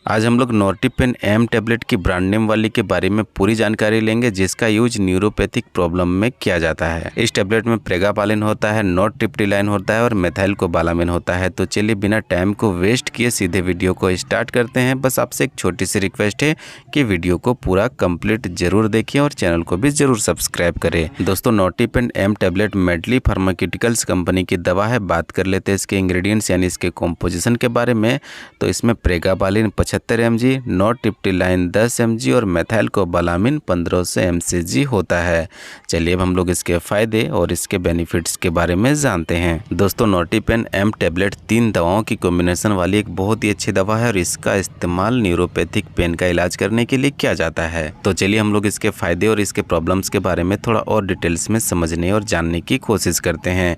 आज हम लोग नोर्टिपेन एम टैबलेट की ब्रांड नेम वाली के बारे में पूरी जानकारी लेंगे, जिसका यूज न्यूरोपैथिक प्रॉब्लम में किया जाता है। इस टैबलेट में प्रेगापालिन होता है, नोर्टिप्टिलाइन होता है और मेथाइलकोबालामिन होता है। तो चलिए बिना टाइम को वेस्ट किए सीधे वीडियो को स्टार्ट करते हैं। बस आपसे एक छोटी सी रिक्वेस्ट है कि वीडियो को पूरा कंप्लीट जरूर देखिए और चैनल को भी जरूर सब्सक्राइब करें। दोस्तों, Nortipen M tablet Medley pharmaceuticals company की दवा है। बात कर लेते हैं इसके इंग्रेडिएंट्स यानी इसके कॉम्पोजिशन के बारे में। तो इसमें प्रेगापालिन 75 mg, नोर्टिप्टिलाइन 10 mg और मेथाइलकोबालामिन 1500 mcg होता है। चलिए अब हम लोग इसके फायदे और इसके बेनिफिट्स के बारे में जानते हैं। दोस्तों, नोर्टिपेन एम टैबलेट 3 दवाओं की कॉम्बिनेशन वाली एक बहुत ही अच्छी दवा है और इसका इस्तेमाल न्यूरोपैथिक पेन का इलाज करने के लिए किया जाता है। तो चलिए हम लोग इसके फायदे और इसके प्रॉब्लम्स के बारे में थोड़ा और डिटेल्स में समझने और जानने की कोशिश करते हैं।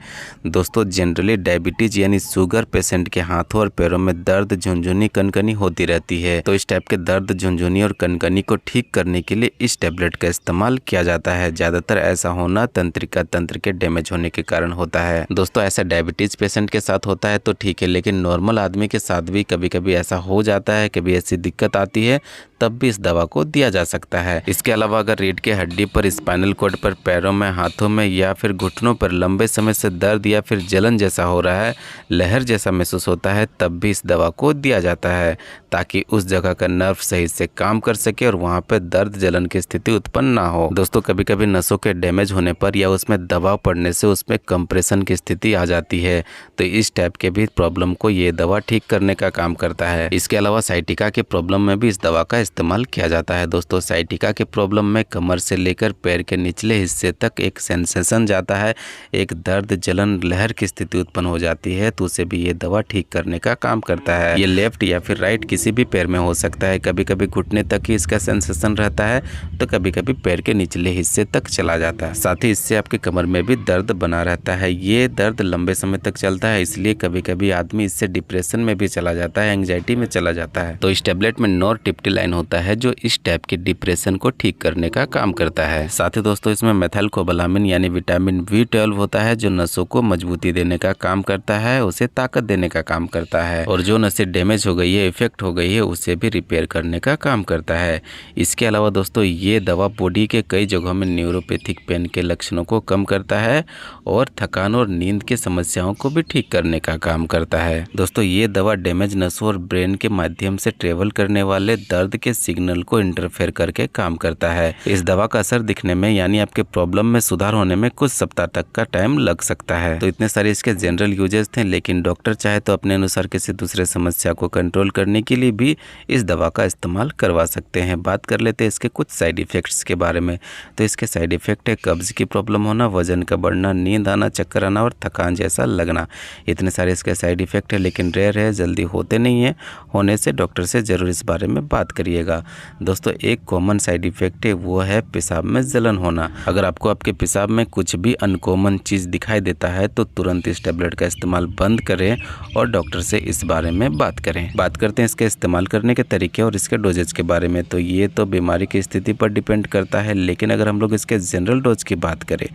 दोस्तों, जनरली डायबिटीज यानी शुगर पेशेंट के हाथों और पैरों में दर्द, झुनझुनी, कनकनी होती रहती है। तो इस टाइप के दर्द, झुनझुनी और कनकनी को ठीक करने के लिए इस टैबलेट का इस्तेमाल किया जाता है। ज्यादातर ऐसा होना तंत्रिका तंत्र के डैमेज होने के कारण होता है। दोस्तों, ऐसा डायबिटीज पेशेंट के साथ होता है तो ठीक है, लेकिन नॉर्मल आदमी के साथ भी कभी कभी ऐसा हो जाता है, कभी ऐसी दिक्कत आती है, तब भी इस दवा को दिया जा सकता है। इसके अलावा अगर रीढ़ की हड्डी पर, स्पाइनल कॉर्ड पर, पैरों में, हाथों में या फिर घुटनों पर लंबे समय से दर्द या फिर जलन जैसा हो रहा है, लहर जैसा महसूस होता है, तब भी इस दवा को दिया जाता है ताकि उस जगह का नर्व सही से काम कर सके और वहां पे दर्द, जलन की स्थिति उत्पन्न ना हो। दोस्तों, कभी कभी नसों के डैमेज होने पर या उसमें दबाव पड़ने से उसमें कंप्रेशन की स्थिति आ जाती है। तो इस टाइप के भी प्रॉब्लम को ये दवा ठीक करने का काम करता है। इसके अलावा साइटिका के प्रॉब्लम में भी इस दवा का इस्तेमाल किया जाता है। दोस्तों, साइटिका के प्रॉब्लम में कमर से लेकर पैर के निचले हिस्से तक एक सेंसेशन जाता है, एक दर्द, जलन, लहर की स्थिति उत्पन्न हो जाती है, तो उसे भी ये दवा ठीक करने का काम करता है। ये लेफ्ट या फिर राइट किसी भी पैर में हो सकता है। कभी कभी घुटने तक ही इसका सेंसेशन रहता है तो कभी कभी पैर के निचले हिस्से तक चला जाता है। साथ ही इससे आपके कमर में भी दर्द बना रहता है। ये दर्द लंबे समय तक चलता है, इसलिए कभी कभी आदमी इससे डिप्रेशन में भी चला जाता है, एंग्जाइटी में चला जाता है। तो इस टैबलेट में नोर्टिप्टिलाइन होता है जो इस टाइप के डिप्रेशन को ठीक करने का काम करता है। साथ ही दोस्तों, इसमें मेथाइलकोबालामिन यानी विटामिन B12 होता है जो नसों को मजबूती देने का काम करता है, उसे ताकत देने का काम करता है और जो नसें डैमेज हो गई है, इफेक्ट हो गई है, उसे भी रिपेयर करने का काम करता है। इसके अलावा दोस्तों, ये दवा बॉडी के कई जगहों में न्यूरोपैथिक पेन के लक्षणों को कम करता है और थकान और नींद की समस्याओं को भी ठीक करने का काम करता है। दोस्तों, ये दवा डैमेज नसों और ब्रेन के माध्यम से ट्रेवल करने वाले दर्द के सिग्नल को इंटरफेयर करके काम करता है। इस दवा का असर दिखने में यानी आपके प्रॉब्लम में सुधार होने में कुछ सप्ताह तक का टाइम लग सकता है। तो इतने सारे इसके जनरल यूजेस थे, लेकिन डॉक्टर चाहे तो अपने अनुसार किसी दूसरे समस्या को कंट्रोल करने के लिए भी इस दवा का इस्तेमाल करवा सकते हैं। बात कर लेते हैं इसके कुछ साइड इफेक्ट्स के बारे में। तो इसके साइड इफेक्ट है कब्ज की प्रॉब्लम होना, वजन का बढ़ना, नींद आना, चक्कर आना और थकान जैसा लगना। इतने सारे इसके साइड इफेक्ट है, लेकिन रेयर है, जल्दी होते नहीं है। होने से डॉक्टर से जरूर इस बारे में बात करिएगा। दोस्तों, एक कॉमन साइड इफेक्ट है, वो है पेशाब में जलन होना। अगर आपको आपके पेशाब में कुछ भी अनकॉमन चीज़ दिखाई देता है तो तुरंत इस टैबलेट का इस्तेमाल बंद करें और डॉक्टर से इस बारे में बात करें। बात करते हैं इसके इस्तेमाल करने के तरीके और इसके डोजेज के बारे में। तो ये तो बीमारी की स्थिति पर डिपेंड करता है, लेकिन अगर हम लोग इसके जनरल डोज की बात करें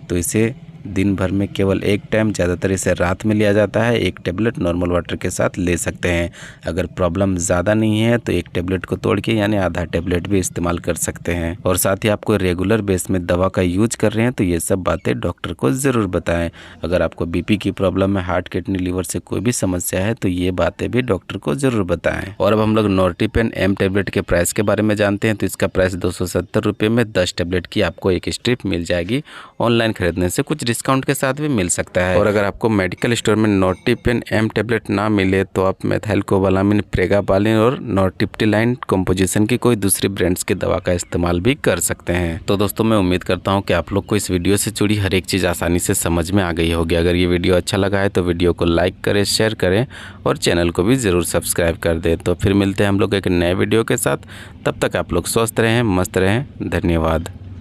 तो इसे दिन भर में केवल एक टाइम, ज़्यादातर इसे रात में लिया जाता है। एक टेबलेट नॉर्मल वाटर के साथ ले सकते हैं। अगर प्रॉब्लम ज़्यादा नहीं है तो एक टेबलेट को तोड़ के यानी आधा टेबलेट भी इस्तेमाल कर सकते हैं। और साथ ही आपको रेगुलर बेस में दवा का यूज कर रहे हैं तो ये सब बातें डॉक्टर को ज़रूर बताएं। अगर आपको BP की प्रॉब्लम है, हार्ट, किडनी, लीवर से कोई भी समस्या है तो ये बातें भी डॉक्टर को ज़रूर बताएं। और अब हम लोग नोर्टिपेन एम टैबलेट के प्राइस के बारे में जानते हैं। तो इसका प्राइस 270 रुपये में 10 टैबलेट की आपको एक स्ट्रिप मिल जाएगी। ऑनलाइन खरीदने से कुछ डिस्काउंट के साथ भी मिल सकता है। और अगर आपको मेडिकल स्टोर में नोर्टिपेन एम टैबलेट ना मिले तो आप मेथाइलकोबालामिन, प्रेगापालिन और नोर्टिप्टिलाइन कॉम्पोजिशन की कोई दूसरी ब्रांड्स की दवा का इस्तेमाल भी कर सकते हैं। तो दोस्तों, मैं उम्मीद करता हूं कि आप लोग को इस वीडियो से जुड़ी हर एक चीज़ आसानी से समझ में आ गई होगी। अगर ये वीडियो अच्छा लगा है तो वीडियो को लाइक करें, शेयर करें और चैनल को भी ज़रूर सब्सक्राइब कर दें। तो फिर मिलते हैं हम लोग एक नए वीडियो के साथ। तब तक आप लोग स्वस्थ रहें, मस्त रहें। धन्यवाद।